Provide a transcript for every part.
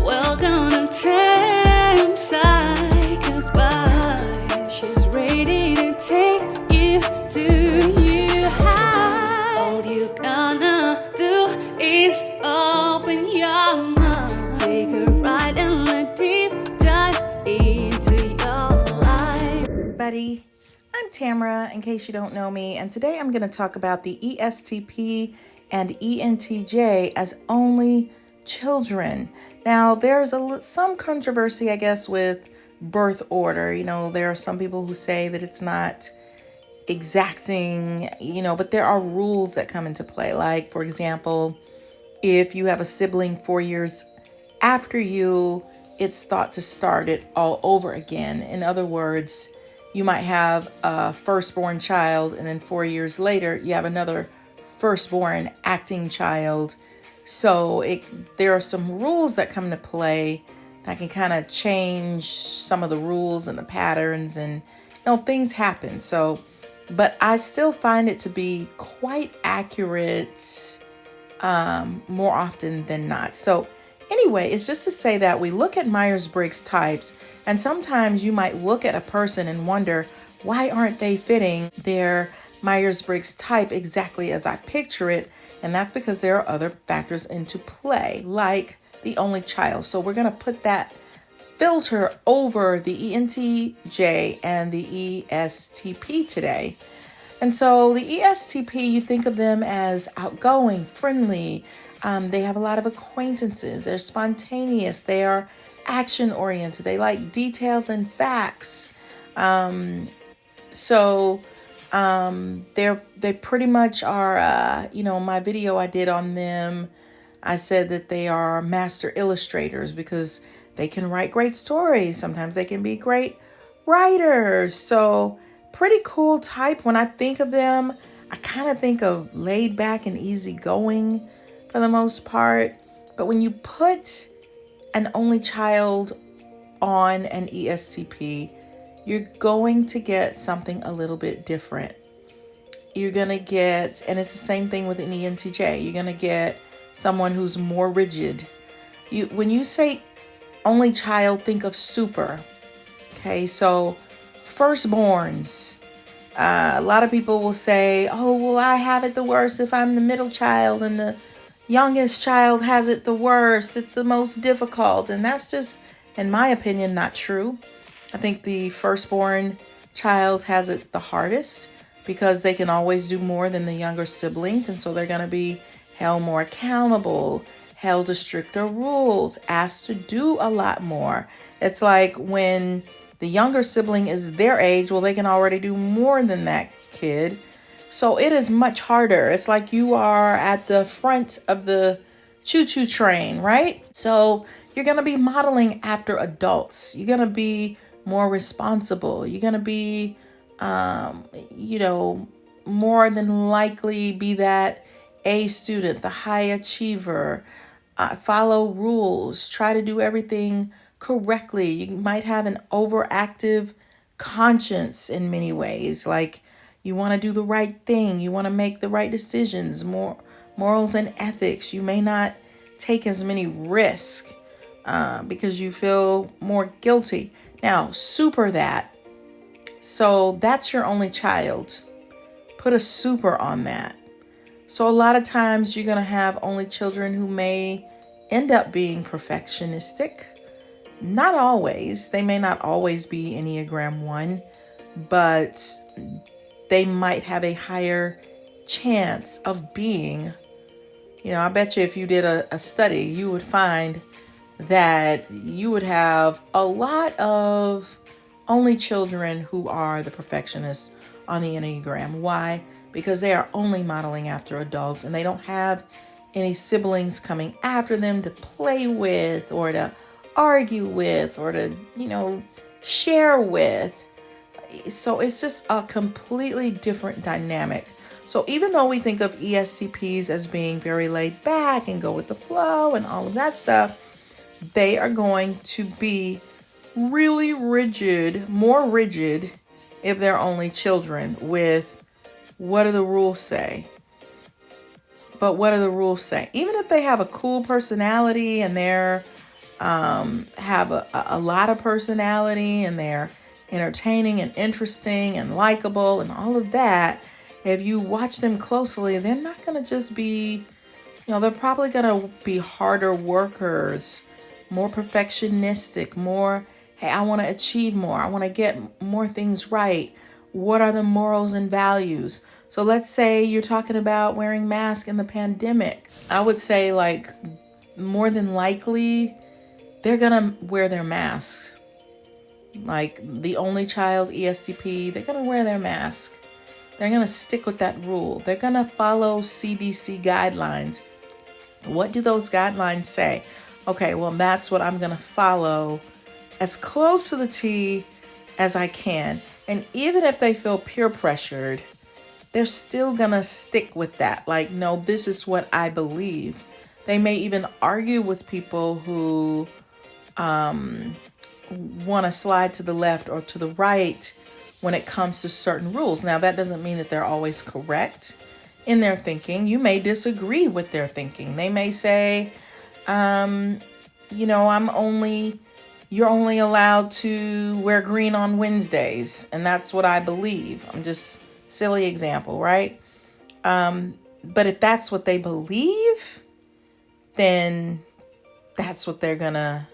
Welcome to Tam's Side Goodbye. She's ready to take you to new heights. All you gonna do is open your mind. Take a ride and a deep dive into your life. Buddy, I'm Tamara, in case you don't know me, and today I'm going to talk about the ESTP and ENTJ as only children. Now, there's some controversy, I guess, with birth order. You know, there are some people who say that it's not exacting, but there are rules that come into play. Like, for example, if you have a sibling 4 years after you, it's thought to start it all over again. In other words, you might have a firstborn child, and then 4 years later, you have another firstborn acting child. So there are some rules that come into play that can kind of change some of the rules and the patterns, and things happen. So, but I still find it to be quite accurate more often than not. So anyway, it's just to say that we look at Myers-Briggs types, and sometimes you might look at a person and wonder, why aren't they fitting their Myers-Briggs type exactly as I picture it? And that's because there are other factors into play, like the only child. So we're going to put that filter over the ENTJ and the ESTP today. And so the ESTP, you think of them as outgoing, friendly. They have a lot of acquaintances. They're spontaneous. They are action-oriented. They like details and facts. They pretty much are, my video I did on them, I said that they are master illustrators because they can write great stories. Sometimes they can be great writers. So pretty cool type. When I think of them, I kind of think of laid back and easygoing for the most part. But when you put an only child on an ESTP, you're going to get something a little bit different. You're going to get, and it's the same thing with an ENTJ, you're going to get someone who's more rigid. When you say only child, think of super. Okay, so firstborns. A lot of people will say, oh, well, I have it the worst if I'm the middle child and the youngest child has it the worst. It's the most difficult. And that's just, in my opinion, not true. I think the firstborn child has it the hardest because they can always do more than the younger siblings. And so they're going to be held more accountable, held to stricter rules, asked to do a lot more. It's like when the younger sibling is their age, well, they can already do more than that kid. So it is much harder. It's like you are at the front of the choo-choo train, right? So you're going to be modeling after adults. You're going to be more responsible. You're going to be, more than likely be that A student, the high achiever, follow rules, try to do everything correctly. You might have an overactive conscience in many ways. Like you want to do the right thing. You want to make the right decisions, more morals and ethics. You may not take as many risks because you feel more guilty. Now, super that. So that's your only child. Put a super on that. So a lot of times you're going to have only children who may end up being perfectionistic. Not always. They may not always be Enneagram 1, but they might have a higher chance of being. I bet you if you did a study, you would find that you would have a lot of only children who are the perfectionists on the Enneagram. Why? Because they are only modeling after adults and they don't have any siblings coming after them to play with or to argue with or to, share with. So it's just a completely different dynamic. So even though we think of ESTPs as being very laid back and go with the flow and all of that stuff, they are going to be really rigid, more rigid if they're only children, with what do the rules say? But what do the rules say? Even if they have a cool personality and they're have a lot of personality and they're entertaining and interesting and likable and all of that, if you watch them closely, they're not going to just be, they're probably going to be harder workers, more perfectionistic, more, hey, I want to achieve more. I want to get more things right. What are the morals and values? So let's say you're talking about wearing masks in the pandemic. I would say, like, more than likely, they're going to wear their masks. Like the only child ESTP, they're going to wear their mask. They're going to stick with that rule. They're going to follow CDC guidelines. What do those guidelines say? Okay, well, that's what I'm going to follow as close to the T as I can. And even if they feel peer pressured, they're still going to stick with that. Like, no, this is what I believe. They may even argue with people who want to slide to the left or to the right when it comes to certain rules. Now, that doesn't mean that they're always correct in their thinking. You may disagree with their thinking. They may say, you're only allowed to wear green on Wednesdays, and that's what I believe. I'm just silly example, right? But if that's what they believe, then that's what they're gonna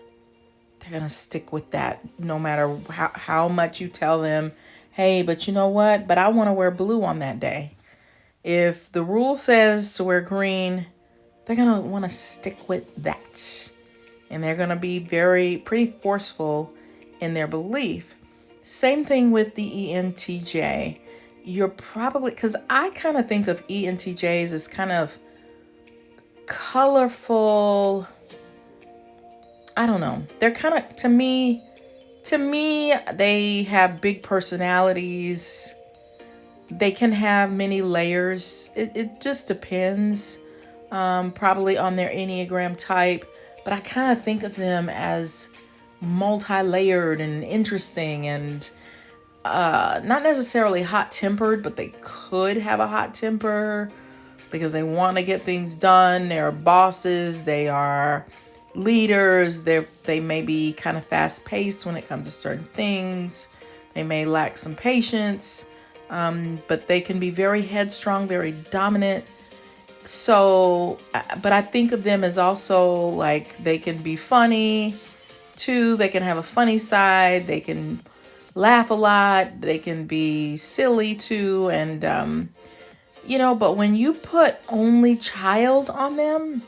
stick with that, no matter how much you tell them, hey, but you know what? But I want to wear blue on that day. If the rule says to wear green, they're going to want to stick with that. And they're going to be pretty forceful in their belief. Same thing with the ENTJ. You're probably, because I kind of think of ENTJs as kind of colorful. I don't know. They're kind of, to me, they have big personalities. They can have many layers. It just depends, probably on their Enneagram type. But I kind of think of them as multi-layered and interesting and not necessarily hot-tempered, but they could have a hot temper because they want to get things done. They're bosses. They are leaders. They may be kind of fast-paced when it comes to certain things. They may lack some patience, but they can be very headstrong, very dominant. So, but I think of them as also like they can be funny too. They can have a funny side. They can laugh a lot. They can be silly too. And, but when you put only child on them,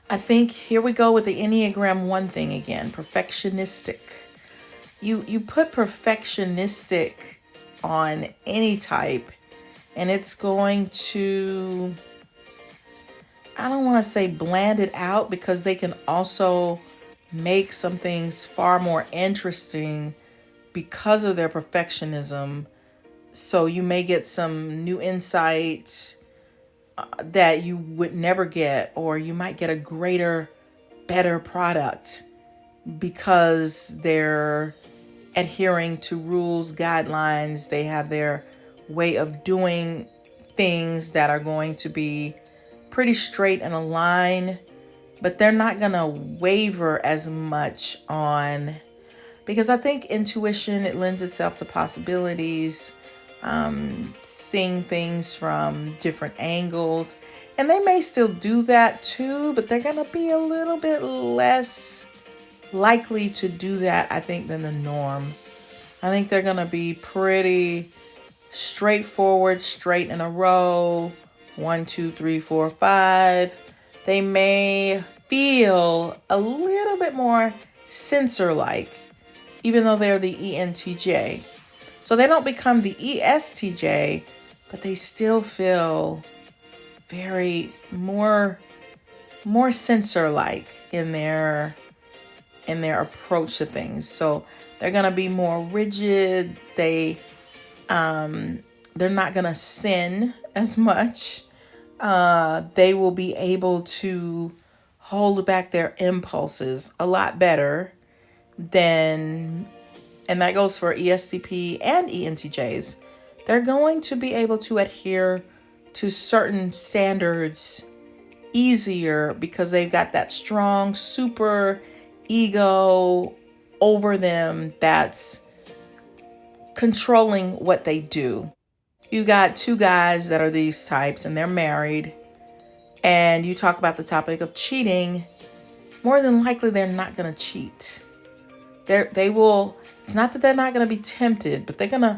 I think here we go with the Enneagram 1 thing again, perfectionistic. You put perfectionistic on any type, and it's going to, I don't want to say bland it out, because they can also make some things far more interesting because of their perfectionism. So you may get some new insight that you would never get, or you might get a greater, better product because they're adhering to rules, guidelines. They have their way of doing things that are going to be pretty straight and aligned, but they're not going to waver as much on, because I think intuition, it lends itself to possibilities, seeing things from different angles. And they may still do that too, but they're going to be a little bit less likely to do that, I think, than the norm. I think they're going to be pretty straightforward, straight in a row. 1, 2, 3, 4, 5. They may feel a little bit more sensor-like, even though they're the ENTJ. So they don't become the ESTJ, but they still feel very more sensor-like in their approach to things. So they're gonna be more rigid. They're not gonna sin as much. They will be able to hold back their impulses a lot better than, and that goes for ESTP and ENTJs. they're going to be able to adhere to certain standards easier because they've got that strong super ego over them that's controlling what they do. You got two guys that are these types and they're married, and you talk about the topic of cheating. More than likely they're not going to cheat. They will, it's not that they're not going to be tempted, but they're going to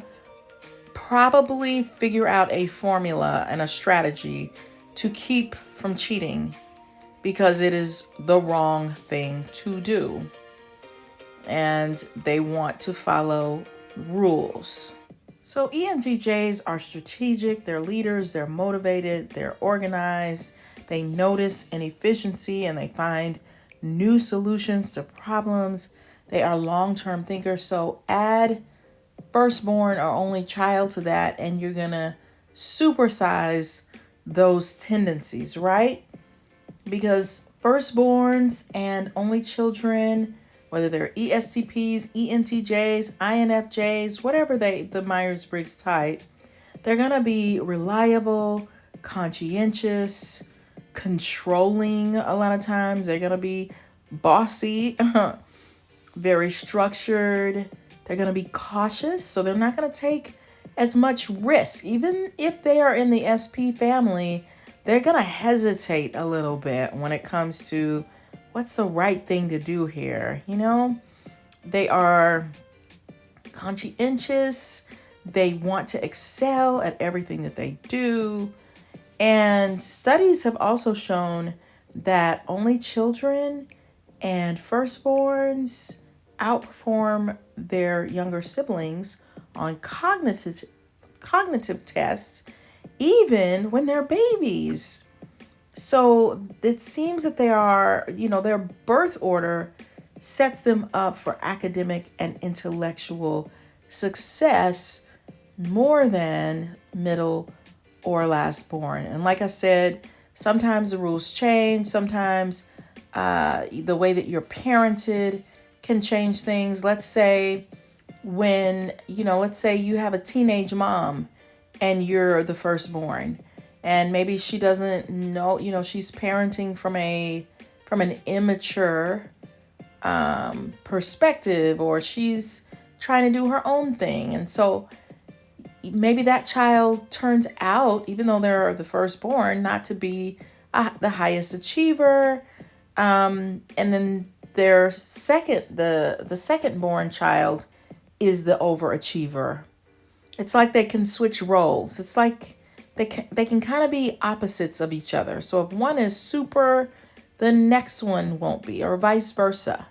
probably figure out a formula and a strategy to keep from cheating because it is the wrong thing to do. And they want to follow rules. So ENTJs are strategic, they're leaders, they're motivated, they're organized, they notice inefficiency and they find new solutions to problems. They are long-term thinkers. So add firstborn or only child to that and you're gonna supersize those tendencies, right? Because firstborns and only children, whether they're ESTPs, ENTJs, INFJs, whatever the Myers-Briggs type, they're gonna be reliable, conscientious, controlling a lot of times. They're gonna be bossy, very structured. They're gonna be cautious, so they're not gonna take as much risk. Even if they are in the SP family, they're gonna hesitate a little bit when it comes to what's the right thing to do here. You know, they are conscientious. They want to excel at everything that they do. And studies have also shown that only children and firstborns outperform their younger siblings on cognitive tests, even when they're babies. So it seems that they are, their birth order sets them up for academic and intellectual success more than middle or last born. And like I said, sometimes the rules change. Sometimes the way that you're parented can change things. Let's say let's say you have a teenage mom and you're the firstborn, and maybe she doesn't know, she's parenting from an immature perspective, or she's trying to do her own thing. And so maybe that child turns out, even though they're the firstborn, not to be the highest achiever. And then their the second-born child is the overachiever. It's like they can switch roles. It's like they can kind of be opposites of each other. So if one is super, the next one won't be, or vice versa.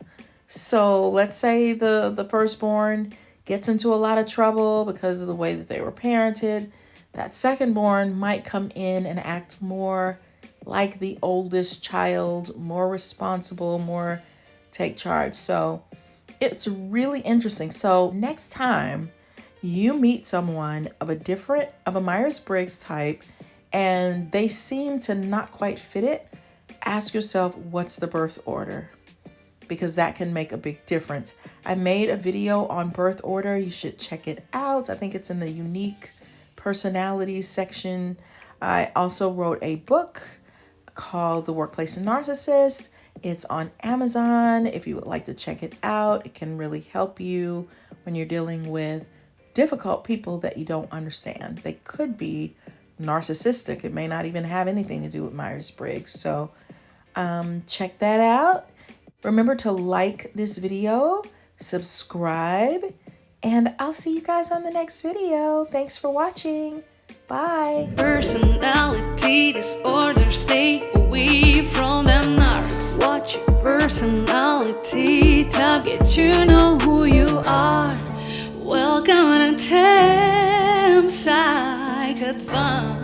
So let's say the firstborn gets into a lot of trouble because of the way that they were parented. That secondborn might come in and act more like the oldest child, more responsible, more take charge. So it's really interesting. So next time you meet someone of a Myers-Briggs type and they seem to not quite fit it, ask yourself, what's the birth order? Because that can make a big difference. I made a video on birth order. You should check it out. I think it's in the unique personalities section. I also wrote a book called The Workplace Narcissist. It's on Amazon. If you would like to check it out, it can really help you when you're dealing with difficult people that you don't understand. They could be narcissistic. It may not even have anything to do with Myers-Briggs. So check that out. Remember to like this video, subscribe, and I'll see you guys on the next video. Thanks for watching. Bye. Personality disorder, stay away from them narcs. Watch your personality, target, you know who you are. Welcome to Tam Psych Advice.